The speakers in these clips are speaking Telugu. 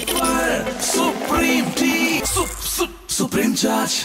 Super Supreme Tea. Supreme Charge.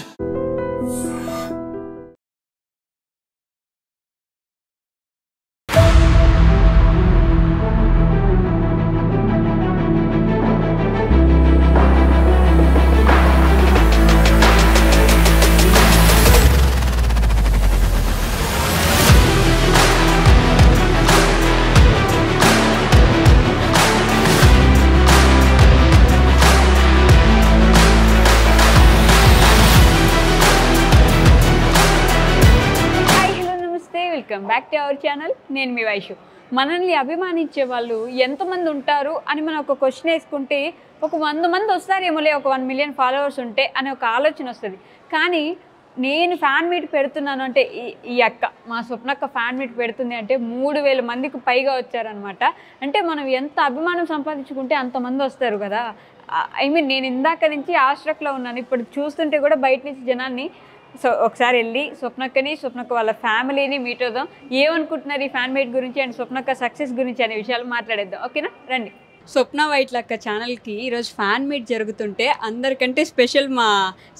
Welcome back to our channel. నేను మీ వైషు. మనల్ని అభిమానించే వాళ్ళు ఎంతమంది ఉంటారు అని మనం ఒక క్వశ్చన్ వేసుకుంటే ఒక 100 మంది వస్తారేమోలే, ఒక 1 మిలియన్ ఫాలోవర్స్ ఉంటే అనే ఒక ఆలోచన వస్తుంది. కానీ నేను ఫ్యాన్ మీట్ పెడుతున్నాను అంటే ఈ అక్క మా స్వప్నక్క ఫ్యాన్ మీట్ పెడుతుంది అంటే 3000 మందికి పైగా వచ్చారనమాట. అంటే మనం ఎంత అభిమానం సంపాదించుకుంటే అంతమంది వస్తారు కదా. నేను ఇందాక నుంచి ఆశ్రక్లో ఉన్నాను. ఇప్పుడు చూస్తుంటే కూడా బయట నుంచి జనాన్ని సో ఒకసారి వెళ్ళి స్వప్నక్క వాళ్ళ ఫ్యామిలీని మీట్ అవుదాం. ఏమనుకుంటున్నారు ఈ ఫ్యాన్ మీట్ గురించి అండ్ స్వప్నక్క సక్సెస్ గురించి అనే విషయాలు మాట్లాడేద్దాం. ఓకేనా, రండి. స్వప్న వైట్లక్క ఛానల్కి ఈరోజు ఫ్యాన్ మీట్ జరుగుతుంటే అందరికంటే స్పెషల్ మా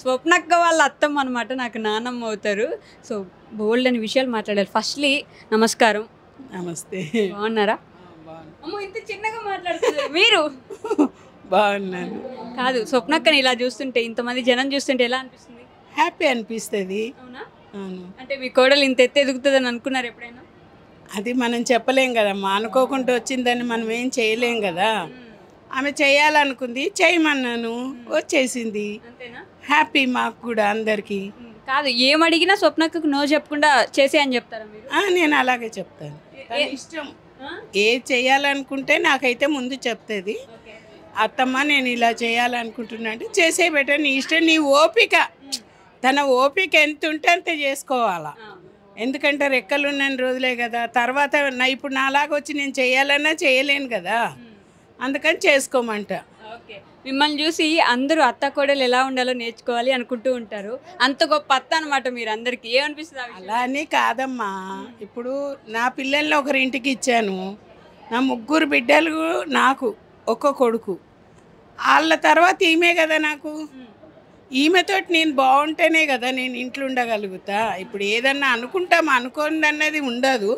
స్వప్నక్క వాళ్ళ అత్తమ్మ అనమాట, నాకు నానమ్మ అవుతారు. సో బోల్డ్ అని విషయాలు మాట్లాడారు. ఫస్ట్లీ నమస్కారం. నమస్తే. బాగున్నారా? అమ్మో ఇంత చిన్నగా మాట్లాడుతున్నారు మీరు. బాగున్నాను. కాదు, స్వప్నక్కని ఇలా చూస్తుంటే ఇంతమంది జనం చూస్తుంటే ఎలా అనిపిస్తుంది? హ్యాపీ అనిపిస్తుంది. అవునా? అవును. అంటే మీ కోడలు ఇంత ఎత్తే ఎదుగుతుందని అనుకున్నారు ఎప్పుడైనా? అది మనం చెప్పలేం కదమ్మా, అనుకోకుండా వచ్చిందని మనం ఏం చేయలేం కదా. ఆమె చేయాలనుకుంది, చేయమన్నాను, వచ్చేసింది. అంతేనా? హ్యాపీ మాకు కూడా అందరికీ. కాదు, ఏమడిగినా స్వప్నకు నో చెప్పకుండా చేసే అని చెప్తారా మీరు? నేను అలాగే చెప్తాను. తన ఇష్టం, ఏ చేయాలనుకుంటే నాకైతే ముందు చెప్తుంది. అత్తమ్మ నేను ఇలా చేయాలనుకుంటున్నా అంటే చేసే బెటర్, నీ ఇష్టం, నీ ఓపిక. తన ఓపిక ఎంత ఉంటే అంత చేసుకోవాలా. ఎందుకంటే రెక్కలు ఉన్న రోజులే కదా, తర్వాత ఇప్పుడు నాలాగా వచ్చి నేను చేయాలన్నా చేయలేను కదా, అందుకని చేసుకోమంట. ఓకే, మిమ్మల్ని చూసి అందరూ అత్త కోడలు ఎలా ఉండాలో నేర్చుకోవాలి అనుకుంటూ ఉంటారు. అంత గొప్ప అత్త అనమాట మీరు. అందరికీ ఏమనిపిస్తుంది? అలా అని కాదమ్మా, ఇప్పుడు నా పిల్లల్ని ఒకరింటికి ఇచ్చాను, నా 3 బిడ్డలు నాకు, ఒక్క కొడుకు. వాళ్ళ తర్వాత ఈమె కదా నాకు. ఈమెతోటి నేను బాగుంటేనే కదా నేను ఇంట్లో ఉండగలుగుతా. ఇప్పుడు ఏదన్నా అనుకుంటాం, అనుకోండి అన్నది ఉండదు.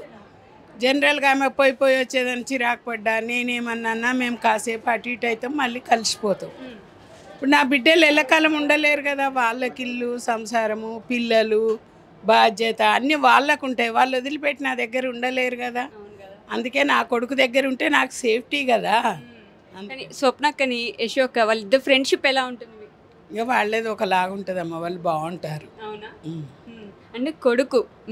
జనరల్గా ఆమె పోయి వచ్చేదని చిరాకు పడ్డా, నేనేమన్నా మేము కాసేపు అటు ఇటు అవుతాం, మళ్ళీ కలిసిపోతాం. ఇప్పుడు నా బిడ్డలు ఎల్లకాలం ఉండలేరు కదా, వాళ్ళకి ఇల్లు, సంసారము, పిల్లలు, బాధ్యత అన్నీ వాళ్ళకు ఉంటాయి. వాళ్ళు వదిలిపెట్టి నా దగ్గర ఉండలేరు కదా. అందుకే నా కొడుకు దగ్గర ఉంటే నాకు సేఫ్టీ కదా. స్వప్నక్కని యశోక వాళ్ళిద్దరు ఫ్రెండ్షిప్ ఎలా ఉంటుంది? ఇక వాళ్ళేది ఒకలాగా ఉంటుందమ్మా, వాళ్ళు బాగుంటారు. అవునా? అంటే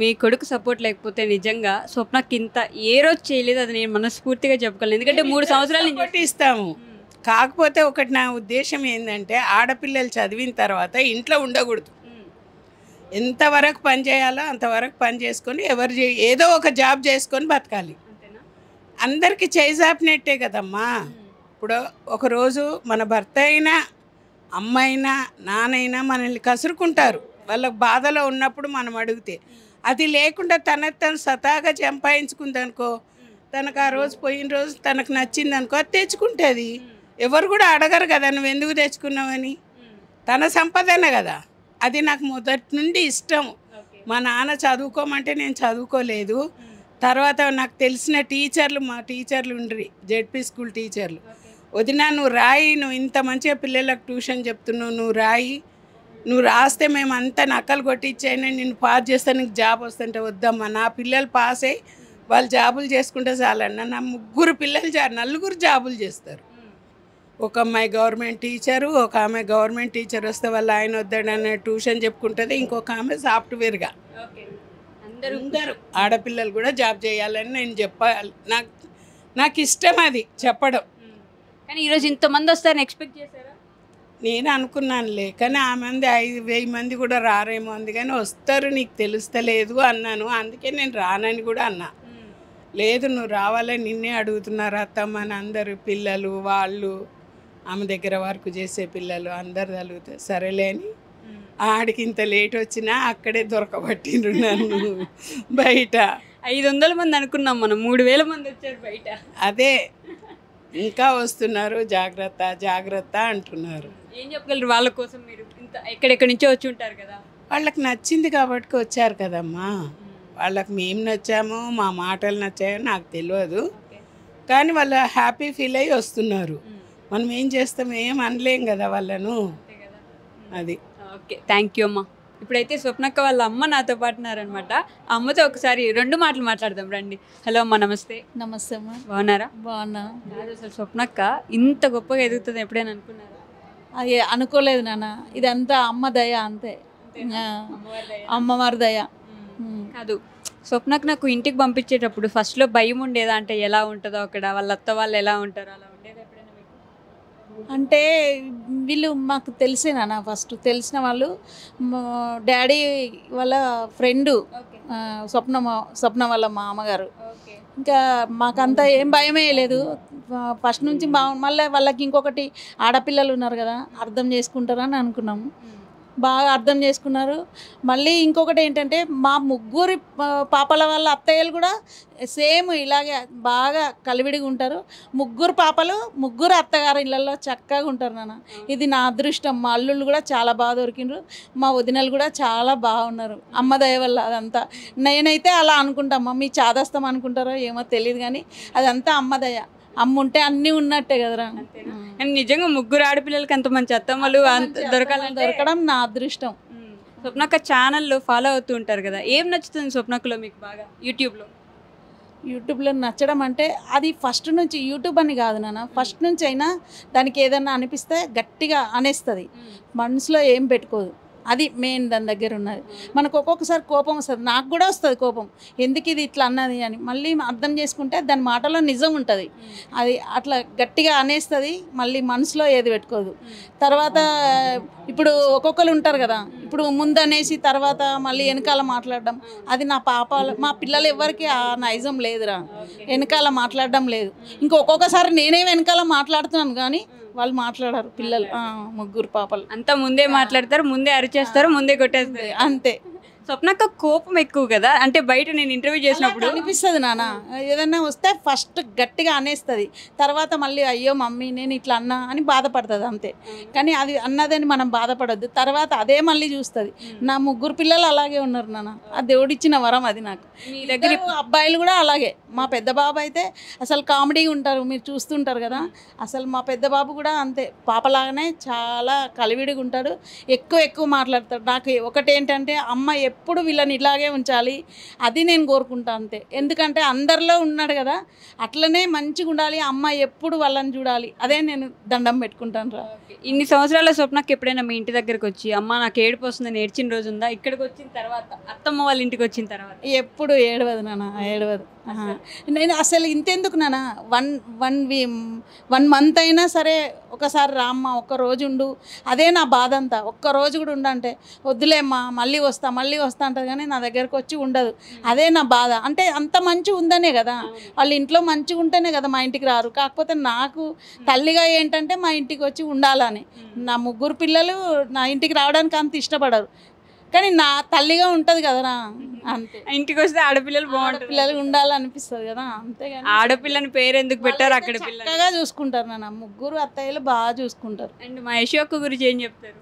మీ కొడుకు సపోర్ట్ లేకపోతే నిజంగా స్వప్నకి ఇంత ఏ రోజు చేయలేదు, అది నేను మనస్ఫూర్తిగా చెప్పుకోలేదు. ఎందుకంటే 3 సంవత్సరాలు నుంచి ఇస్తాము. కాకపోతే ఒకటి నా ఉద్దేశం ఏంటంటే, ఆడపిల్లలు చదివిన తర్వాత ఇంట్లో ఉండకూడదు. ఎంతవరకు పని చేయాలో అంతవరకు పని చేసుకొని ఏదో ఒక జాబ్ చేసుకొని బతకాలి. అందరికీ చేజాపినట్టే కదమ్మా. ఇప్పుడు ఒకరోజు మన భర్త అయినా, అమ్మైనా, నానైనా మనల్ని కసురుకుంటారు. వాళ్ళకి బాధలో ఉన్నప్పుడు మనం అడిగితే, అది లేకుండా తను సతాగా సంపాదించుకుందనుకో, తనకు ఆ రోజు పోయిన రోజు తనకు నచ్చింది అనుకో, అది తెచ్చుకుంటుంది. ఎవరు కూడా అడగరు కదా నువ్వు ఎందుకు తెచ్చుకున్నావని. తన సంపాదన కదా. అది నాకు మొదటి నుండి ఇష్టం. మా నాన్న చదువుకోమంటే నేను చదువుకోలేదు. తర్వాత నాకు తెలిసిన టీచర్లు, మా టీచర్లు ఉండ్రి, జెడ్పీ స్కూల్ టీచర్లు, వదినా నువ్వు రాయి, నువ్వు ఇంత మంచిగా పిల్లలకు ట్యూషన్ చెప్తున్నావు, నువ్వు రాయి, నువ్వు రాస్తే మేము అంతా నక్కలు కొట్టించైనా నిన్ను పాస్ చేస్తే నీకు జాబ్ వస్తుంటే వద్దమ్మా, నా పిల్లలు పాస్ అయ్యి వాళ్ళు జాబులు చేసుకుంటే చాలన్నా. నా 3 పిల్లలు 4 జాబులు చేస్తారు. ఒక అమ్మాయి గవర్నమెంట్ టీచరు, ఒక ఆమె గవర్నమెంట్ టీచర్ వస్తే వాళ్ళు ఆయన వద్దాడన్న ట్యూషన్ చెప్పుకుంటుంది, ఇంకొక ఆమె సాఫ్ట్వేర్గా. అందరూ ఆడపిల్లలు కూడా జాబ్ చేయాలని నేను చెప్పాలి. నాకు ఇష్టం అది చెప్పడం. కానీ ఈరోజు ఇంతమంది వస్తారని ఎక్స్పెక్ట్ చేశారా? నేను అనుకున్నానులే, కానీ ఆ మంది 5,000 మంది కూడా రారేమో, అందుకని వస్తారు నీకు తెలుస్తలేదు అన్నాను. అందుకే నేను రానని కూడా అన్నా. లేదు నువ్వు రావాలని నిన్నే అడుగుతున్నారు అత్తమ్మ అని అందరు పిల్లలు, వాళ్ళు ఆమె దగ్గర వర్క్ చేసే పిల్లలు అందరు తలుగుతే సరేలే అని. ఆడికి ఇంత లేట్ వచ్చినా అక్కడే దొరకబట్టిండ్రు నన్ను బయట. 500 మంది అనుకున్నాం మనం, 3000 మంది వచ్చారు బయట. అదే ఇంకా వస్తున్నారు, జాగ్రత్త జాగ్రత్త అంటున్నారు. ఏం చెప్పగలరు వాళ్ళ కోసం? మీరు ఇంత ఎక్కడెక్కడి నుంచో వచ్చి ఉంటారు కదా. వాళ్ళకి నచ్చింది కాబట్టి వచ్చారు కదమ్మా. వాళ్ళకి మేము నచ్చాము, మా మాటలు నచ్చాయో నాకు తెలియదు, కానీ వాళ్ళు హ్యాపీ ఫీల్ అయ్యి వస్తున్నారు. మనం ఏం చేస్తాం, ఏం అనలేం కదా వాళ్ళను. అది. ఓకే, థ్యాంక్ యూ అమ్మ. ఇప్పుడైతే స్వప్నక్క వాళ్ళ అమ్మ నాతో పాటు ఉన్నారనమాట. ఆ అమ్మతో ఒకసారి 2 మాటలు మాట్లాడదాం రండి. హలో అమ్మ, నమస్తే. నమస్తే అమ్మా. బాగున్నారా? బాగున్నా. అసలు స్వప్నక్క ఇంత గొప్పగా ఎదుగుతుంది ఎప్పుడైనా అనుకున్నారా? అది అనుకోలేదు నాన్న, ఇదంతా అమ్మ దయ అంతే. అమ్మవారి దయ. కాదు, స్వప్నకు నాకు ఇంటికి పంపించేటప్పుడు ఫస్ట్లో భయం ఉండేదా? అంటే ఎలా ఉంటుందో అక్కడ, వాళ్ళ అత్త వాళ్ళు ఎలా ఉంటారో అలా ఉండేది ఎప్పుడైనా మీకు? అంటే వీళ్ళు మాకు తెలిసే నాన్న, ఫస్ట్ తెలిసిన వాళ్ళు డాడీ వాళ్ళ ఫ్రెండు, స్వప్న వాళ్ళ మామగారు. ఇంకా మాకంతా ఏం భయమే లేదు ఫస్ట్ నుంచి. మళ్ళీ వాళ్ళకి ఇంకొకటి ఆడపిల్లలు ఉన్నారు కదా, అర్థం చేసుకుంటారని అనుకున్నాము. బాగా అర్థం చేసుకున్నారు. మళ్ళీ ఇంకొకటి ఏంటంటే మా ముగ్గురు పాపల వాళ్ళ అత్తయ్యలు కూడా సేమ్ ఇలాగే బాగా కలివిడిగా ఉంటారు. ముగ్గురు పాపలు ముగ్గురు అత్తగారు ఇళ్ళల్లో చక్కగా ఉంటారు నాన్న. ఇది నా అదృష్టం. మా అల్లుళ్ళు కూడా చాలా బాగా దొరికిండ్రు, మా వదినలు కూడా చాలా బాగున్నారు. అమ్మ దయ వల్ల అదంతా. నేనైతే అలా అనుకుంటామ్మా, మీ చాదస్తం అనుకుంటారో ఏమో తెలియదు, కానీ అదంతా అమ్మ దయ. అమ్మ ఉంటే అన్నీ ఉన్నట్టే కదరా. నిజంగా ముగ్గురు ఆడపిల్లలకి అంత మంచి అత్తమ్మలు దొరకడం నా అదృష్టం. స్వప్నక్క ఛానల్లో ఫాలో అవుతూ ఉంటారు కదా, ఏం నచ్చుతుంది స్వప్నక్కలో మీకు బాగా? యూట్యూబ్లో నచ్చడం అంటే అది ఫస్ట్ నుంచి, యూట్యూబ్ అని కాదు నాన్న, ఫస్ట్ నుంచి అయినా దానికి ఏదన్నా అనిపిస్తే గట్టిగా అనేస్తుంది, మనసులో ఏం పెట్టుకోదు. అది మెయిన్ దాని దగ్గర ఉన్నది. మనకు ఒక్కొక్కసారి కోపం వస్తుంది, నాకు కూడా వస్తుంది కోపం, ఎందుకు ఇది ఇట్లా అన్నది అని. మళ్ళీ అర్థం చేసుకుంటే దాని మాటలో నిజం ఉంటుంది. అది అట్లా గట్టిగా అనేస్తుంది, మళ్ళీ మనసులో ఏది పెట్టుకోదు. తర్వాత ఇప్పుడు ఒక్కొక్కరు ఉంటారు కదా, ఇప్పుడు ముందు అనేసి తర్వాత మళ్ళీ వెనకాల మాట్లాడడం, అది నా మా పిల్లలు ఎవరికి ఆ నైజం లేదురా, వెనకాల మాట్లాడడం లేదు. ఒక్కొక్కసారి నేనే వెనకాల మాట్లాడుతున్నాను కానీ వాళ్ళు మాట్లాడారు పిల్లలు. ముగ్గురు పాపలు అంతా ముందే మాట్లాడతారు, ముందే అరిచేస్తారు, ముందే కొట్టేస్తారు అంతే. స్వప్నక్క కోపం ఎక్కువ కదా, అంటే బయట నేను ఇంటర్వ్యూ చేసినప్పుడు అనిపిస్తుంది నాన్న, ఏదన్నా వస్తే ఫస్ట్ గట్టిగా అనేస్తుంది, తర్వాత మళ్ళీ అయ్యో మమ్మీ నేను ఇట్లా అన్నా అని బాధపడుతుంది అంతే. కానీ అది అన్నదని మనం బాధపడద్దు, తర్వాత అదే మళ్ళీ చూస్తుంది. నా ముగ్గురు పిల్లలు అలాగే ఉన్నారు నాన్న, ఆ దేవుడిచ్చిన వరం అది నాకు. మీ దగ్గర అబ్బాయిలు కూడా అలాగే. మా పెద్ద బాబు అయితే అసలు కామెడీగా ఉంటారు, మీరు చూస్తుంటారు కదా. అసలు మా పెద్ద బాబు కూడా అంతే, పాపలాగానే చాలా కలివిడిగా ఉంటాడు, ఎక్కువ మాట్లాడతాడు. నాకు ఒకటి ఏంటంటే అమ్మ ఎప్పుడు వీళ్ళని ఇలాగే ఉంచాలి, అది నేను కోరుకుంటా అంతే. ఎందుకంటే అందరిలో ఉన్నాడు కదా, అట్లనే మంచిగా ఉండాలి, అమ్మ ఎప్పుడు వాళ్ళని చూడాలి, అదే నేను దండం పెట్టుకుంటాను రా. ఇన్ని సంవత్సరాల స్వప్నకి ఎప్పుడైనా మీ ఇంటి దగ్గరకు వచ్చి అమ్మ నాకు ఏడుపు వస్తుందని ఏడ్చిన రోజు ఉందా? ఇక్కడికి వచ్చిన తర్వాత, అత్తమ్మ వాళ్ళ ఇంటికి వచ్చిన తర్వాత? ఎప్పుడు ఏడవదు నాన్న, ఏడవదు. నేను అసలు ఇంతెందుకు నాన్న, 1 మంత్ అయినా సరే ఒకసారి రామ్మ ఒక్క రోజు ఉండు, అదే నా బాధ అంతా. ఒక్క రోజు కూడా ఉండంటే వద్దులేమ్మా మళ్ళీ వస్తా అంటది, కానీ నా దగ్గరకు వచ్చి ఉండదు. అదే నా బాధ. అంటే అంత మంచిగా ఉందనే కదా, వాళ్ళ ఇంట్లో మంచిగా ఉంటేనే కదా మా ఇంటికి రారు. కాకపోతే నాకు తల్లిగా ఏంటంటే మా ఇంటికి వచ్చి ఉండాలని. నా ముగ్గురు పిల్లలు నా ఇంటికి రావడానికి అంత ఇష్టపడరు, కానీ నా తల్లిగా ఉంటుంది కదరా అంతే. ఇంటికి వస్తే ఆడపిల్లలు బాగుంటారు, పిల్లలు ఉండాలనిపిస్తుంది కదా, అంతేగాని ఆడపిల్లని పేరు ఎందుకు పెట్టారు? అక్కడ చక్కగా చూసుకుంటారు నాన్న, ముగ్గురు అత్తయ్యలు బాగా చూసుకుంటారు. అండ్ మా యశోక్క గురించి ఏం చెప్తారు?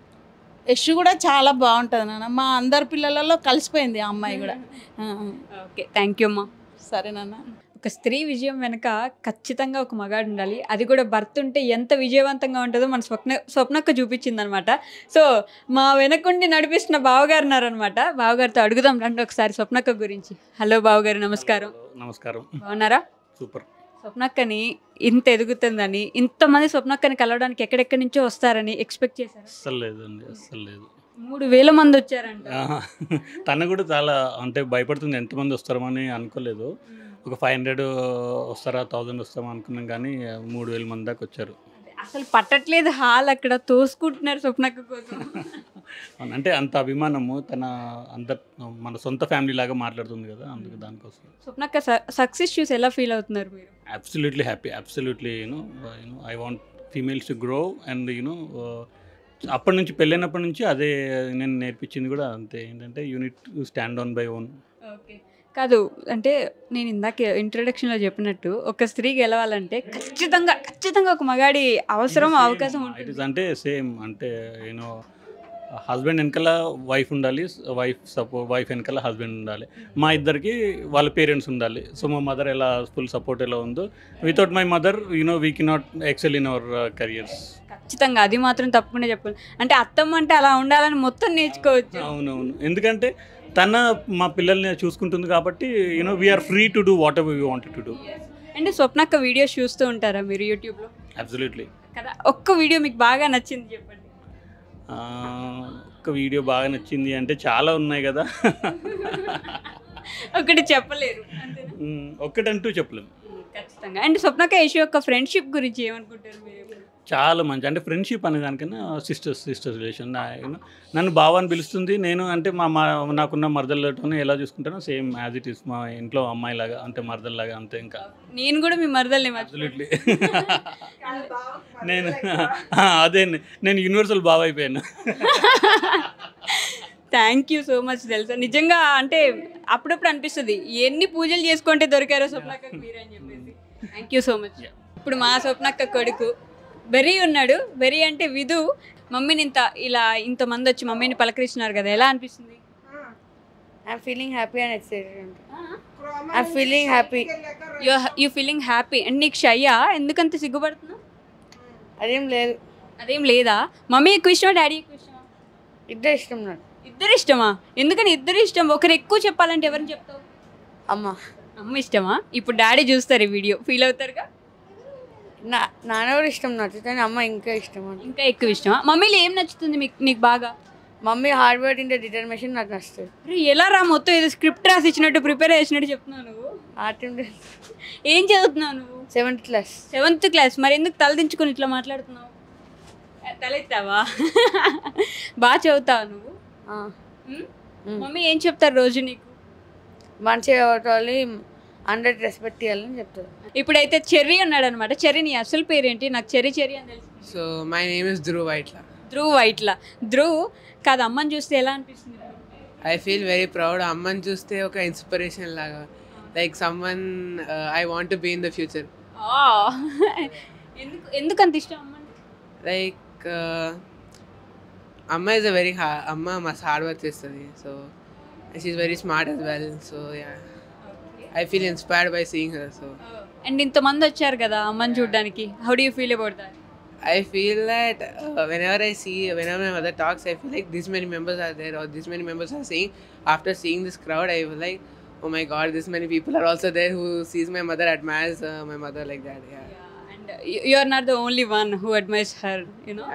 యశ్ కూడా చాలా బాగుంటుంది నాన్న, మా అందరి పిల్లలలో కలిసిపోయింది ఆ అమ్మాయి కూడా. ఓకే, థ్యాంక్ యూ అమ్మా. సరే నాన్న. ఒక స్త్రీ విజయం వెనక ఖచ్చితంగా ఒక మగాడు ఉండాలి, అది కూడా భర్త ఉంటే ఎంత విజయవంతంగా ఉంటుందో మన స్వప్నక్క చూపించింది అనమాట. సో మా వెనకుండి నడిపిస్తున్న బావగారు ఉన్నారనమాట, బావగారితో అడుగుదాం రండి ఒకసారి స్వప్నక్క గురించి. హలో బావగారు, నమస్కారం. నమస్కారం. బాగున్నారా? సూపర్. స్వప్నక్కని ఇంత ఎదుగుతుందని, ఇంతమంది స్వప్నక్కని కలవడానికి ఎక్కడెక్కడి నుంచో వస్తారని ఎక్స్పెక్ట్ చేశారు? అస్సలు లేదండి, అస్సలు లేదు. 3000 మంది వచ్చారంట. తను కూడా చాలా అంటే భయపడుతుంది, ఎంతమంది వస్తారని అనుకోలేదు. ఒక 500 వస్తారా 1000 వస్తామో అనుకున్నాం, కానీ 3000 మంది దాకా వచ్చారు. అసలు పట్టట్లేదు హాల్, అక్కడ తోసుకుంటున్నారు స్వప్నక్క కోసం. అంటే అంత అభిమానము, తన మన సొంత ఫ్యామిలీ లాగా మాట్లాడుతుంది కదా, అందుకు దానికోసం. స్వప్నక్క సక్సెస్ చూసి ఎలా ఫీల్ అవుతున్నారు మీరు? Absolutely happy, absolutely. I want females to grow and అప్పటి నుంచి పెళ్ళైనప్పటి నుంచి అదే నేను నేర్పించింది కూడా అంతే, ఏంటంటే unit stand on by own. Okay, కాదు అంటే నేను ఇందాక ఇంట్రొడక్షన్లో చెప్పినట్టు ఒక స్త్రీ గెలవాలంటే ఖచ్చితంగా ఒక మగాడి అవసరం అవకాశం ఇట్ ఉంటుంది. ఇస్ అంటే సేమ్ అంటే యూనో హస్బెండ్ వెనకాల వైఫ్ ఉండాలి, వైఫ్ వెనకాల హస్బెండ్ ఉండాలి. మా ఇద్దరికి వాళ్ళ పేరెంట్స్ ఉండాలి. సో మా మదర్ ఎలా ఫుల్ సపోర్ట్ ఎలా ఉందో, without my mother we cannot excel in our careers. ఖచ్చితంగా అది మాత్రం తప్పకుండా చెప్పాలి. అంటే అత్తమ్మ అంటే అలా ఉండాలని మొత్తం నేర్చుకోవచ్చు. అవునవును, ఎందుకంటే తన మా పిల్లల్ని చూసుకుంటుంది కాబట్టి we are free to do whatever we wanted to do. అంటే స్వప్నక్క వీడియోస్ చూస్తూ ఉంటారా మీరు యూట్యూబ్లో? అబ్సల్యూట్లీ. కదా, ఒక్క వీడియో మీకు బాగా నచ్చింది చెప్పండి. ఒక వీడియో బాగా నచ్చింది అంటే చాలా ఉన్నాయి కదా. ఒకటి చెప్పలేరు అంతేనా? ఒక్కటంటూ చెప్పలేము. ఖచ్చితంగా. అండ్ స్వప్నక్క యశు యొక్క ఫ్రెండ్షిప్ గురించి ఏమనుకుంటారు మీరు? చాలా మంచి, అంటే ఫ్రెండ్షిప్ అనే దానికన్నా సిస్టర్స్ రిలేషన్. నన్ను బావ అని పిలుస్తుంది, నేను అంటే నాకున్న మరదలతోనే ఎలా చూసుకుంటానో సేమ్ యాజ్ ఇట్ ఈస్ మా ఇంట్లో అమ్మాయిలాగా, అంటే మరదల్లాగా అంతే. ఇంకా నేను కూడా మీ మరదల్ని అబ్సల్యూట్లీ. నేను అదే నేను యూనివర్సల్ బావ అయిపోయాను. Thank you so much. తెలుసా నిజంగా అంటే అప్పుడప్పుడు అనిపిస్తుంది ఎన్ని పూజలు చేసుకుంటే దొరికారో స్వప్నక్కకు మీరు అని చెప్పేసి. Thank you so much. ఇప్పుడు మా స్వప్నక్క కొడుకు బెరీ ఉన్నాడు. బెరీ అంటే విధు. మమ్మీని ఇంతమంది వచ్చి మమ్మీని పలకరిస్తున్నారు కదా, ఎలా అనిపిస్తుంది? I'm feeling happy and excited. I'm feeling happy. You feeling happy. And నీకు షయ్యా? ఎందుకంత సిగ్గుపడుతున్నావు? అదేం లేదా? మమ్మీ ఎక్కువ ఇష్టమా, డాడీ ఎక్కువ ఇష్టమా? ఇద్దరు ఇష్టం నాకు. ఇద్దరు ఇష్టమా? ఎందుకని ఇద్దరు ఇష్టం? ఒకరు ఎక్కువ చెప్పాలంటే ఎవరిని చెప్తావు? అమ్మ ఇష్టమా? ఇప్పుడు డాడీ చూస్తారు ఈ వీడియో, ఫీల్ అవుతారుగా. నాన్న కూడా ఇష్టం నచ్చుతుంది, అమ్మ ఇంకా ఇష్టం. ఇంకా ఎక్కువ ఇష్టమా? మమ్మీలో ఏం నచ్చుతుంది నీకు బాగా? మమ్మీ హార్డ్ వర్క్ ఇంటే డిటర్మినేషన్ నాకు నచ్చుతుంది. ఎలా రా మొత్తం ఏదో స్క్రిప్ట్ రాసి ఇచ్చినట్టు ప్రిపేర్ చేసినట్టు చెప్తున్నావు నువ్వు. ఏం చదువుతున్నావు నువ్వు? 7th class. 7th class. మరి ఎందుకు తలదించుకొని ఇట్లా మాట్లాడుతున్నావు? తలెత్తావా? బాగా చదువుతావు నువ్వు? మమ్మీ ఏం చెప్తారు రోజు నీకు? మంచిగా చదవాలి, అందరికి రెస్పెక్ట్ ఇవ్వాలని చెప్తారు. ఇప్పుడైతే చెర్రీ ఉన్నాడు అనమాట. చెర్రీ నీ అసలు పేరేంటి? నాకు చెర్రీ అని తెలుసు. So my name is Dhruv Vaitla. Dhruv కాదు, అమ్మని చూస్తే ఎలా అనిపిస్తుంది? I feel very proud. అమ్మని చూస్తే ఒక ఇన్స్పిరేషన్ లాగా, like someone I want to be in the future. ఎందుకు అంత ఇష్టం అమ్మ? లైక్ అమ్మ ఇస్ అ వెరీ అమ్మ మస్త్ హార్డ్ వర్క్ చేస్తుంది. So she is very smart as well. So yeah, I feel inspired by seeing her. So and ఇంతమంది వచ్చారు కదా అమ్మని చూడడానికి. How do you feel about that? I feel that whenever my mother talks, I feel like this many members are there, or this many members are saying. After seeing this crowd, I feel like, oh my God, this many people are also there who sees my mother, admires my mother like that. Yeah. And you are not the only one who admires her, you know.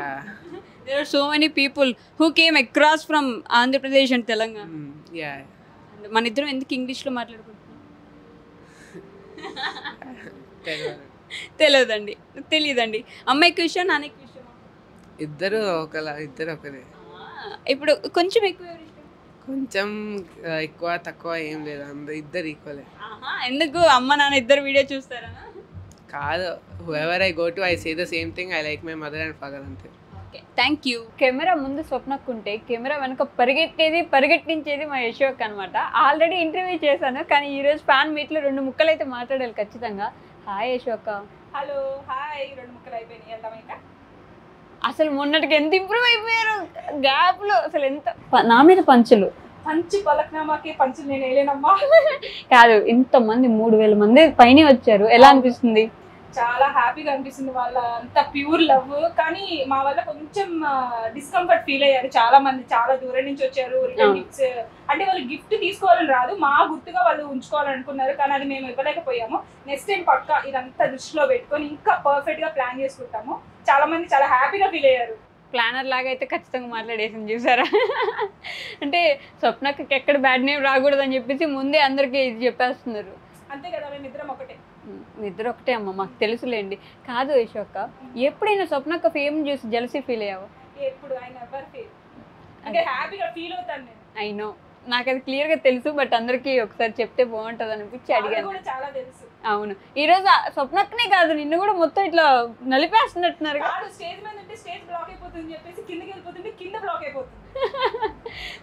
There are so many people who came across from Andhra Pradesh and Telangana. Yeah. మన ఇద్దరం ఎందుకు ఇంగ్లీష్లో మాట్లాడుకుంటున్నాం? తెలియదండి. అమ్మ ఎక్కువ ఇష్టం, నాన్న ఎక్కువ ఇష్టమా? ఇద్దరు ఒకరే. ఇప్పుడు కొంచెం ఎక్కువ ఎవరు ఇష్టం? కొంచెం ఎక్కువ తక్కువ ఏం లేదు, అందరూ ఇద్దరు ఈక్వలే. ఎందుకు అమ్మ నాన్న ఇద్దరు వీడియో చూస్తారా? కాదు, whoever I go to, I say the same thing. I like my mother and father అంతే. Thank you. కెమెరా ముందు స్వప్నక్కుంటే కెమెరా వెనక పరిగెట్టించేది మా యశోక్ అనమాట. ఆల్రెడీ ఇంటర్వ్యూ చేశాను, కానీ ఈరోజు ఫ్యాన్ మీట్లో 2 ముక్కలు అయితే మాట్లాడాలి ఖచ్చితంగా. హాయ్ యశోక. Hello hi. 2 ముక్కలు అయిపోయినాయి, వెళ్దాం. అసలు మొన్నటికి ఎంత ఇంప్రూవ్ అయిపోయారు గ్యాప్లో, అసలు ఎంత నా మీద పంచులు. పంచి పలక్నామాకి పంచులు నేను వేయలేనమ్మా. కాదు, ఇంతమంది 3000 మంది పైన వచ్చారు, ఎలా అనిపిస్తుంది? చాలా హ్యాపీగా అనిపిస్తుంది. వాళ్ళ అంత ప్యూర్ లవ్. కానీ మా వల్ల కొంచెం డిస్కంఫర్ట్ ఫీల్ అయ్యారు చాలా మంది. చాలా దూరం నుంచి వచ్చారు. రిటర్న్ గిఫ్ట్స్ అంటే వాళ్ళు గిఫ్ట్ తీసుకోవాలని రాదు, మా గుర్తుగా వాళ్ళు ఉంచుకోవాలనుకున్నారు. కానీ అది మేము ఇవ్వలేకపోయాము. నెక్స్ట్ టైం పక్కా ఇదంతా దృష్టిలో పెట్టుకొని ఇంకా పర్ఫెక్ట్ గా ప్లాన్ చేసుకుంటాము. చాలా మంది చాలా హ్యాపీగా ఫీల్ అయ్యారు. ప్లానర్ లాగా అయితే ఖచ్చితంగా మాట్లాడేసింది చూసారా. అంటే స్వప్నకి ఎక్కడ బ్యాడ్ నేమ్ రాకూడదని చెప్పేసి ముందే అందరికీ ఇది చెప్పేస్తున్నారు. అంతే కదా, మేము ఇద్దరం ఒకటే. ఇద్దరు ఒకటే అమ్మ, మాకు తెలుసులేండి. కాదు యశోక, ఎప్పుడైనా స్వప్నక్క ఫేమ్ చూసి జెలసీ ఫీల్ అయ్యావా? ఎప్పుడు ఆయన ఎవర్ ఫీల్, అంటే హ్యాపీగా ఫీల్ అవుతాను నేను. ఐ నో, నాకు అది క్లియర్గా తెలుసు, బట్ అందరికీ ఒకసారి చెప్తే బాగుంటుంది అనిపించి అడిగాను. చాలా తెలుసు. అవును ఈరోజు స్వప్నక్కనే కాదు నిన్ను కూడా మొత్తం ఇట్లా నలిపేస్తున్నట్టున్నారు కాదు స్టేజ్ మీద ఉంటే స్టేజ్ బ్లాక్ అయిపోతుంది చెప్పేసి కిందకి వెళ్ళిపోతుంటే కింద బ్లాక్ అయిపోతుంది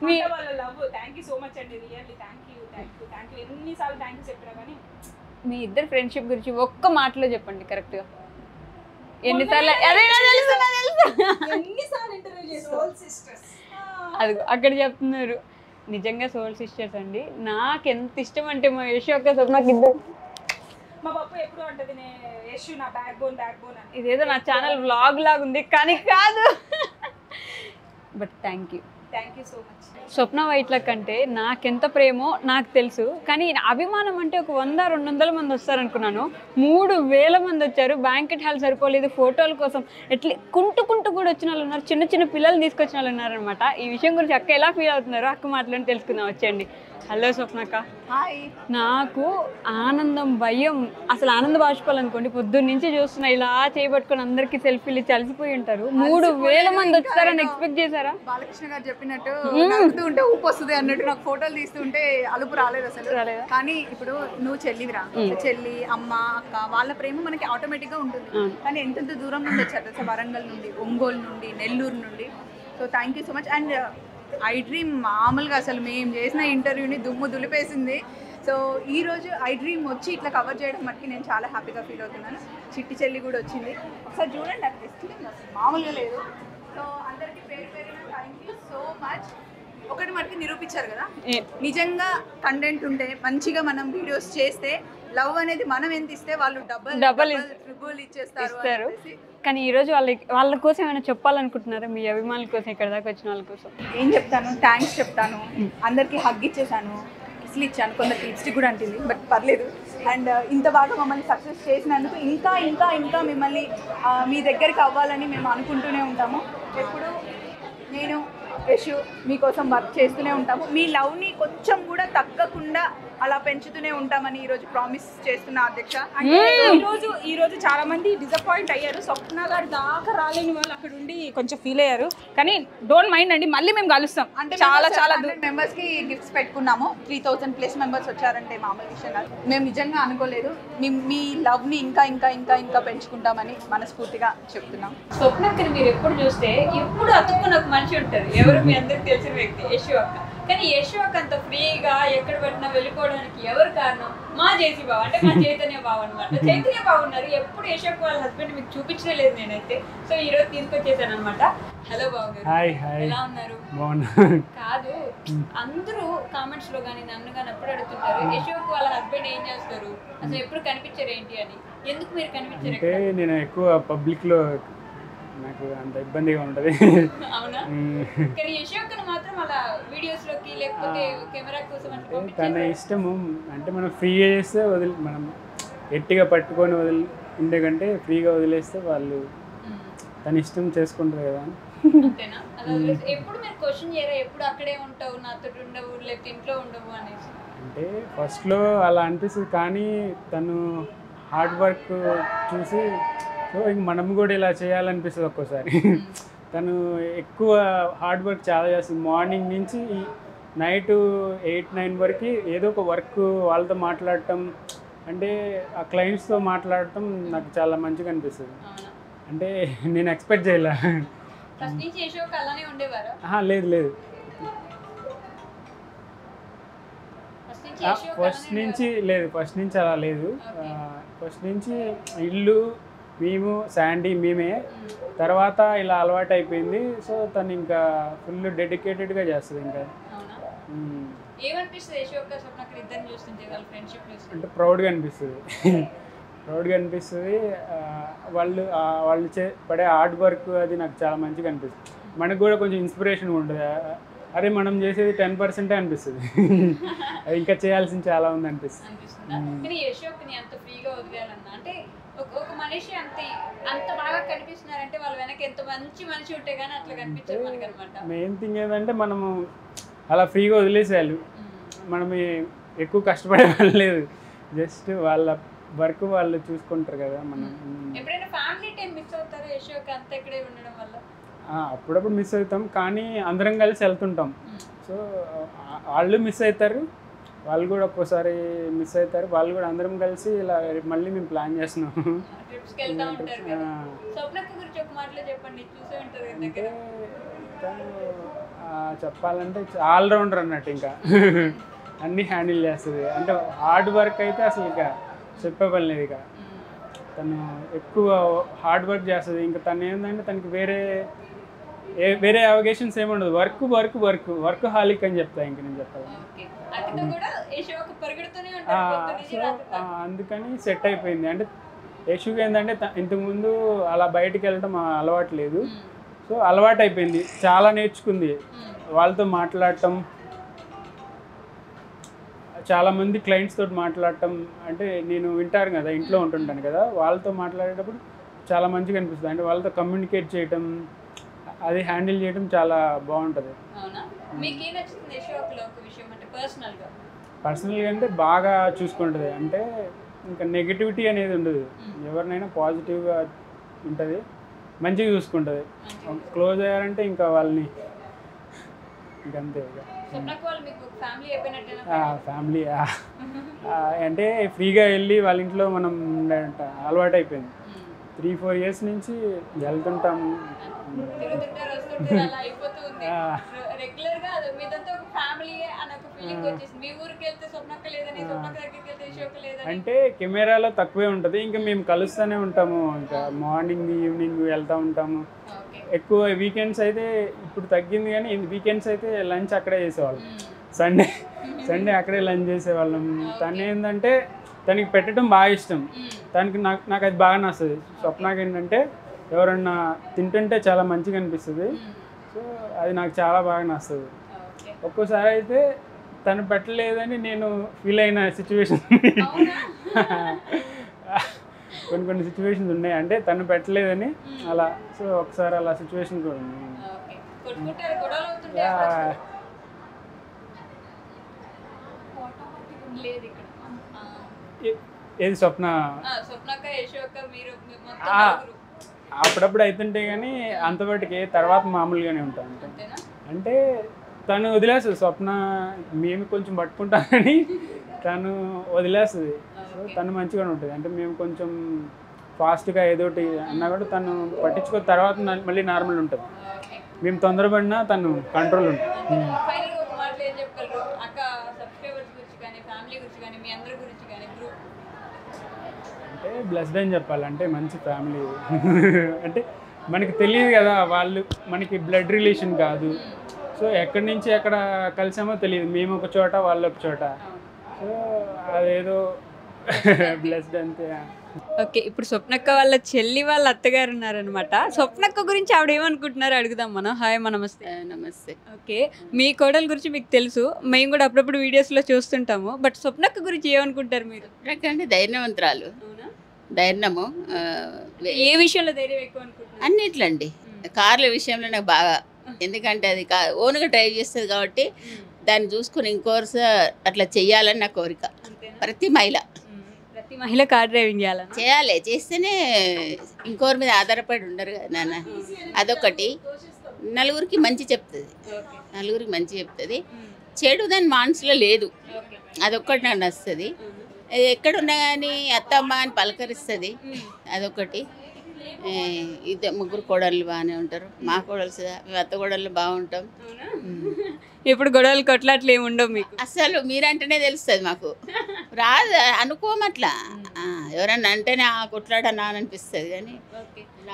మీ వాళ్ళ love thank you so much అండి రియల్లీ థ్యాంక్ యూ ఎన్నిసార్లు థ్యాంక్ యూ చెప్పినా కానీ మీ ఇద్దరు ఫ్రెండ్షిప్ గురించి ఒక్క మాటలో చెప్పండి కరెక్ట్గా ఎన్నిసార్లు అదే తెలుసు ఎన్నిసార్లు ఇంటర్వ్యూ చేస్తాం అది అక్కడ చెప్తున్నారు నిజంగా సోల్ సిస్టర్స్ అండి నాకు ఎంత ఇష్టం అంటే మా యశ్ యొక్క స్వప్నకి ఇద్దరు మా పప్పు ఎప్పుడు అంటది యశ్ నా బ్యాక్ బోన్ అని ఇదేదో నా ఛానల్ వ్లాగ్ లాగా ఉంది కానీ కాదు but thank you so much Swapna Vytla కంటే నాకెంత ప్రేమో నాకు తెలుసు కానీ అభిమానం అంటే ఒక 100-200 మంది వస్తారనుకున్నాను 3000 మంది వచ్చారు బ్యాంకెట్ హాల్ సరిపోలేదు ఫోటోల కోసం కుంటూ కూడా వచ్చిన వాళ్ళు ఉన్నారు చిన్న పిల్లలు తీసుకొచ్చిన వాళ్ళు ఉన్నారనమాట ఈ విషయం గురించి అక్క ఎలా ఫీల్ అవుతున్నారో అక్క మాటలని తెలుసుకుందాం వచ్చేయండి హలో స్వప్నక్క హాయ్. నాకు ఆనందం భయం అసలు ఆనంద బాష్పాలు అనుకోండి పొద్దున్న నుంచి చూస్తున్నా ఇలా చేయబట్టుకొని అందరికి సెల్ఫీలు ఇచ్చి అలసిపోయి ఉంటారు 3000 మంది వచ్చారని ఎక్స్పెక్ట్ చేశారా బాలకృష్ణ గారు చెప్పినట్టు నవ్వుతూ ఉంటే ఊపు వస్తుంది అన్నట్టు నాకు ఫోటోలు తీస్తుంటే అలుపు రాలేదు అసలు కానీ ఇప్పుడు నువ్వు చెల్లివిరా చెల్లి అమ్మ అక్క వాళ్ళ ప్రేమ మనకి ఆటోమేటిక్ గా ఉంటుంది కానీ ఎంతెంత దూరం నుండి వచ్చారు అసలు వరంగల్ నుండి ఒంగోలు నుండి నెల్లూరు నుండి so thank you so much and I dream మామూలుగా అసలు మేము చేసిన ఇంటర్వ్యూని దుమ్ము దులిపేసింది సో ఈరోజు ఐ డ్రీమ్ వచ్చి ఇట్లా కవర్ చేయడం మటుకి నేను చాలా హ్యాపీగా ఫీల్ అవుతున్నాను చిట్టి చెల్లి కూడా వచ్చింది ఒకసారి చూడండి అది అసలు మామూలుగా లేదు సో అందరికీ పేరు థ్యాంక్ యూ సో మచ్ ఒకటి మటుకు నిరూపించారు కదా నిజంగా కంటెంట్ ఉంటే మంచిగా మనం వీడియోస్ చేస్తే లవ్ అనేది మనం ఎంత ఇస్తే వాళ్ళు డబల్ ట్రిపుల్ ఇచ్చేస్తారు కానీ ఈ రోజు వాళ్ళ కోసం ఏమైనా చెప్పాలనుకుంటున్నారా మీ అభిమానుల కోసం ఇక్కడ దాకా వచ్చిన వాళ్ళ కోసం ఏం చెప్తాను థ్యాంక్స్ చెప్తాను అందరికీ హగ్ ఇచ్చేసాను కిస్లు ఇచ్చాను కొందరికి లిప్స్టిక్ కూడా అంటుంది బట్ పర్లేదు అండ్ ఇంత బాగా మమ్మల్ని సక్సెస్ చేసినందుకు ఇంకా మిమ్మల్ని మీ దగ్గరికి అవ్వాలని మేము అనుకుంటూనే ఉంటాము ఎప్పుడు నేను యశ్ మీకోసం వర్క్ చేస్తూనే ఉంటాము మీ లవ్ని కొంచెం కూడా తగ్గకుండా అలా పెంచుతూనే ఉంటామని ఈరోజు ప్రామిస్ చేస్తున్నా అధ్యక్ష ఈ రోజు చాలా మంది డిసప్పాయింట్ అయ్యారు స్వప్న గారు దాకా రాలేని వాళ్ళు అక్కడ ఉండి కొంచెం ఫీల్ అయ్యారు కానీ డోంట్ మైండ్ అండి మళ్ళీ మేము కలుస్తాం అంటే చాలా మెంబర్స్ కి గిఫ్ట్స్ పెట్టుకున్నాము 3000+ మెంబర్స్ వచ్చారంటే మామూలు విషయం కాదు మేము నిజంగా అనుకోలేదు మీ లవ్ ని ఇంకా పెంచుకుంటామని మనస్ఫూర్తిగా చెప్తున్నాం స్వప్నక్కని మీరు ఎప్పుడు చూస్తే ఎప్పుడు అతుక్కున్న ఒక మనిషి ఉంటారు ఎవరు మీ అందరికి తెలిసిన వ్యక్తి యశ్ అక్క కానీ యశ్ అక్క అంత ఫ్రీగా ఎక్కడ పెట్టినా వెళ్ళిపోవడానికి ఎవరు కారణం మా జేసీ బావ అంటే మా చైతన్య బావ అనమాట చైతన్య బావ ఉన్నారు ఎప్పుడు యశ్ అక్క వాళ్ళ హస్బెండ్ మీకు చూపించనే లేదు నేనైతే సో ఈ రోజు తీసుకొచ్చేసాను అనమాట హలో బావ గారు ఎలా ఉన్నారు కాదు అందరూ కామెంట్స్ లో కానీ నన్ను కానీ ఎప్పుడు అడుగుతుంటారు యశ్ అక్క వాళ్ళ హస్బెండ్ ఏం చేస్తారు అసలు ఎప్పుడు కనిపించారు ఏంటి అని ఎందుకు మీరు కనిపించారు నేను ఎక్కువ పబ్లిక్ లో నాకు అంత ఇబ్బందిగా ఉంటది అవునా కానీ యశ్ అక్కను మాత్రం అలా వీడియోస్ లోకి లేకపోతే కెమెరా కోసం అంటే తన ఇష్టము అంటే మనం ఫ్రీగా చేస్తే మనం గట్టిగా పట్టుకొని ఉండే కంటే ఫ్రీగా వదిలేస్తే వాళ్ళు తన ఇష్టం చేసుకుంటారు కదా అంతేనా అలా ఎప్పుడు మీరు క్వశ్చన్ చేయరా ఎప్పుడు అక్కడే ఉంటావు నాతో ఉండవు లేకపోతే ఇంట్లో ఉండవు అనేసి అంటే ఫస్ట్లో అలా అనిపిస్తుంది కానీ తను హార్డ్ వర్క్ చూసి సో ఇంక మనం కూడా ఇలా చేయాలనిపిస్తుంది ఒక్కోసారి తను ఎక్కువ హార్డ్ వర్క్ చాలా చేస్తుంది మార్నింగ్ నుంచి నైట్ 8-9 వరకు ఏదో ఒక వర్క్ వాళ్ళతో మాట్లాడటం అంటే ఆ క్లయింట్స్తో మాట్లాడటం నాకు చాలా మంచిగా అనిపిస్తుంది అంటే నేను ఎక్స్పెక్ట్ చేయలే లేదు ఫస్ట్ నుంచి అలా లేదు ఫస్ట్ నుంచి ఇల్లు మేము శాండీ మేమే తర్వాత ఇలా అలవాటు అయిపోయింది సో తను ఇంకా ఫుల్ డెడికేటెడ్గా చేస్తుంది ఇంకా అంటే ప్రౌడ్గా అనిపిస్తుంది వాళ్ళు పడే హార్డ్ వర్క్ అది నాకు చాలా మంచిగా అనిపిస్తుంది మనకు కూడా కొంచెం ఇన్స్పిరేషన్ ఉంటుంది అరే మనం చేసేది 10% అనిపిస్తుంది అది ఇంకా చేయాల్సింది చాలా ఉంది అనిపిస్తుంది ఒక మనిషి అంత బాగా కనిపిస్తున్నారంటే వాళ్ళ వెనక ఎంత మంచి మనిషి ఉంటే కానీ అట్లా కనిపించదు మనకి అన్నమాట మెయిన్ థింగ్ ఏంటంటే మనము అలా ఫ్రీగా వదిలేసేయాలి మనం ఎక్కువ కష్టపడే వాళ్ళు లేదు జస్ట్ వాళ్ళ వర్క్ వాళ్ళు చూసుకుంటారు కదా మనం ఎప్పుడైనా ఫ్యామిలీ టైం మిస్ అవుతారు యశ్ అక్క అంతా ఇక్కడే ఉండడం వల్ల అప్పుడప్పుడు మిస్ అవుతాం కానీ అందరం కలిసి వెళ్తుంటాం సో వాళ్ళు మిస్ అవుతారు వాళ్ళు కూడా ఒక్కోసారి మిస్ అవుతారు. వాళ్ళు కూడా అందరం కలిసి ఇలా మళ్ళీ మేము ప్లాన్ చేస్తున్నాం. ట్రిప్స్కి వెళ్తా ఉంటారు కదా. స్వప్నక్క గురించి ఒక మాటలో చెప్పండి, చూసే ఉంటారు కదా అంటే దగ్గర. తను చెప్పాలంటే ఆల్రౌండర్ అన్నట్టు, ఇంకా అన్నీ హ్యాండిల్ చేస్తుంది. అంటే హార్డ్ వర్క్ అయితే అసలు ఇక చెప్పే పని లేదు. ఇక తను ఎక్కువ హార్డ్ వర్క్ చేస్తుంది. ఇంకా తను ఏంటంటే తనకి వేరే అవకేషన్స్ ఏమి ఉండదు. వర్క్ వర్క్ వర్క్ వర్క్ హాలిక్ అని చెప్తా. ఇంక నేను చెప్పాలి. అతితో కూడా యశోక పరిగెడుతూనే ఉంటారు పొద్దు నుంచి సో రాత్రి దాకా. అందుకని సెట్ అయిపోయింది. అంటే యశుకి ఏంటంటే ఇంతకుముందు అలా బయటికి వెళ్ళడం అలవాటు లేదు. సో అలవాటు అయిపోయింది, చాలా నేర్చుకుంది. వాళ్ళతో మాట్లాడటం, చాలామంది క్లయింట్స్ తోటి మాట్లాడటం, అంటే నేను వింటాను కదా, ఇంట్లో ఉంటుంటాను కదా, వాళ్ళతో మాట్లాడేటప్పుడు చాలా మంచిగా అనిపిస్తుంది. అంటే వాళ్ళతో కమ్యూనికేట్ చేయటం, అది హ్యాండిల్ చేయడం చాలా బాగుంటుంది. అవునా? మీకు ఏం నచ్చుతుంది యశోకలో ఒక విషయం అంటే పర్సనల్గా? పర్సనల్గా అంటే బాగా చూసుకుంటుంది. అంటే ఇంకా నెగిటివిటీ అనేది ఉండదు, ఎవరినైనా పాజిటివ్గా ఉంటుంది, మంచిగా చూసుకుంటుంది. క్లోజ్ అయ్యారంటే ఇంకా వాళ్ళని ఇంకంతే. స్వప్నక్క వాళ్ళు మీకు ఫ్యామిలీ అయిపోయినట్టేనా? ఫ్యామిలీ అంటే ఫ్రీగా వెళ్ళి వాళ్ళ ఇంట్లో మనం అలవాటు అయిపోయింది. 3-4 years నుంచి వెళ్తుంటాము. తిరుగుతుంటారు, వస్తుంటారు, అలా అయిపోతుంది. రెగ్యులర్ గా అది మీదంతా ఒక ఫ్యామిలీ అని ఒక ఫీలింగ్ వచ్చేసింది. మీ ఊరికి వెళ్తే స్వప్నక్క లేదని, స్వప్నక్క దగ్గరికి వెళ్తే యశోక లేదని. అంటే కెమెరాలో తక్కువే ఉంటుంది, ఇంకా మేము కలుస్తూనే ఉంటాము. ఇంకా మార్నింగ్ ఈవినింగ్ వెళ్తూ ఉంటాము. ఎక్కువ వీకెండ్స్ అయితే ఇప్పుడు తగ్గింది, కానీ వీకెండ్స్ అయితే లంచ్ అక్కడే చేసేవాళ్ళం. సండే అక్కడే లంచ్ చేసేవాళ్ళం. తను ఏంటంటే తనకి పెట్టడం బాగా ఇష్టం. నాకు అది బాగా నచ్చుతుంది. స్వప్నకి ఏంటంటే ఎవరన్నా తింటుంటే చాలా మంచిగా అనిపిస్తుంది. సో అది నాకు చాలా బాగా నచ్చుతుంది. ఒక్కోసారి అయితే తను పెట్టలేదని నేను ఫీల్ అయిన సిచ్యువేషన్ కొన్ని సిచ్యువేషన్స్ ఉన్నాయి. అంటే తను పెట్టలేదని అలా. సో ఒకసారి అలా సిచ్యువేషన్ కూడా ఉంది. ఏది స్వప్న అప్పుడప్పుడు అవుతుంటే కానీ అంతవరకు తర్వాత మామూలుగానే ఉంటాం. అంటే తను వదిలేస్తుంది. స్వప్న మేము కొంచెం పట్టుకుంటాం కానీ తను వదిలేస్తుంది. సో తను మంచిగానే ఉంటుంది. అంటే మేము కొంచెం ఫాస్ట్గా ఏదోటి అన్నా కూడా తను పట్టించుకో, తర్వాత మళ్ళీ నార్మల్ ఉంటుంది. మేము తొందరపడినా తను కంట్రోల్ ఉంటుంది. అంటే బ్లెస్డ్ అని చెప్పాలి. అంటే మంచి ఫ్యామిలీ. అంటే మనకి తెలియదు కదా, వాళ్ళు మనకి బ్లడ్ రిలేషన్ కాదు. సో ఎక్కడి నుంచి ఎక్కడ కలిసామో తెలియదు. మేము ఒక చోట, వాళ్ళు ఒక చోట. సో అదేదో బ్లెస్డ్ అంతే. ఓకే, ఇప్పుడు స్వప్నక్క వాళ్ళ చెల్లి వాళ్ళ అత్తగారు ఉన్నారనమాట. స్వప్నక్క గురించి ఆవిడ ఏమనుకుంటున్నారో అడుగుదాం మనం. హాయ్, నమస్తే. నమస్తే. ఓకే, మీ కోడల గురించి మీకు తెలుసు, మేము కూడా అప్పుడప్పుడు వీడియోస్లో చూస్తుంటాము. బట్ స్వప్నక్క గురించి ఏమనుకుంటారు మీరు? అంటే ధైర్యవంతురాలు, ధైర్యము. ఏ విషయంలో ధైర్యం ఎక్కువ అనుకుంటున్నారు? అన్నిట్లండి. కార్ల విషయంలో నాకు బాగా, ఎందుకంటే అది ఓన్గా డ్రైవ్ చేస్తుంది కాబట్టి దాన్ని చూసుకుని ఇంకోర్స్ అట్లా చెయ్యాలని నా కోరిక. ప్రతి మహిళ కార్ డ్రైవింగ్ చేయాలి. చేస్తేనే ఇంకోరి మీద ఆధారపడి ఉండరు కదా నాన్న. అదొకటి. నలుగురికి మంచి చెప్తుంది. చెడు దాని మనసులో లేదు. అదొక్కటి నాకు నచ్చుతుంది. ఎక్కడున్నా కానీ అత్తమ్మ అని పలకరిస్తుంది. అదొకటి. ముగ్గురు కోడళ్ళు బాగానే ఉంటారు. మా కోడలు మేము అత్త కోడళ్ళు బాగుంటాం. ఇప్పుడు గొడవలు కొట్లాట్లు ఏమి ఉండవు మీకు? అసలు మీరంటేనే తెలుస్తుంది మాకు. రాదు అనుకోమట్లా, ఎవరన్నా అంటేనే కొట్లాడన్నా అని అనిపిస్తుంది. కానీ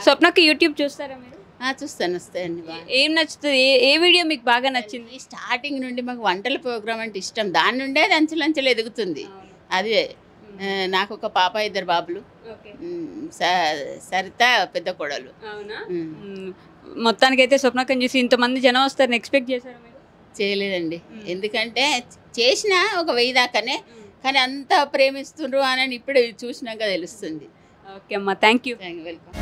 స్వప్నకి యూట్యూబ్ చూస్తారా మీరు? చూస్తాను, వస్తాయండి. ఏం నచ్చుతుంది? ఏ వీడియో మీకు బాగా నచ్చింది? స్టార్టింగ్ నుండి మాకు వంటల ప్రోగ్రామ్ అంటే ఇష్టం. దాని నుండే అది అంచెలంచెలు ఎదుగుతుంది. అదే నాకు ఒక పాప, 2 బాబులు. సరిత పెద్ద కోడలు. మొత్తానికైతే స్వప్నక్కని చూసి ఇంతమంది జనం వస్తారని ఎక్స్పెక్ట్ చేశారు మీరు? చేయలేదండి. ఎందుకంటే చేసిన ఒక 1000 దాకానే, కానీ అంత ప్రేమిస్తుండ్రు అని ఇప్పుడు చూసినాక తెలుస్తుంది. ఓకే అమ్మా, థ్యాంక్ యూ. వెల్కమ్.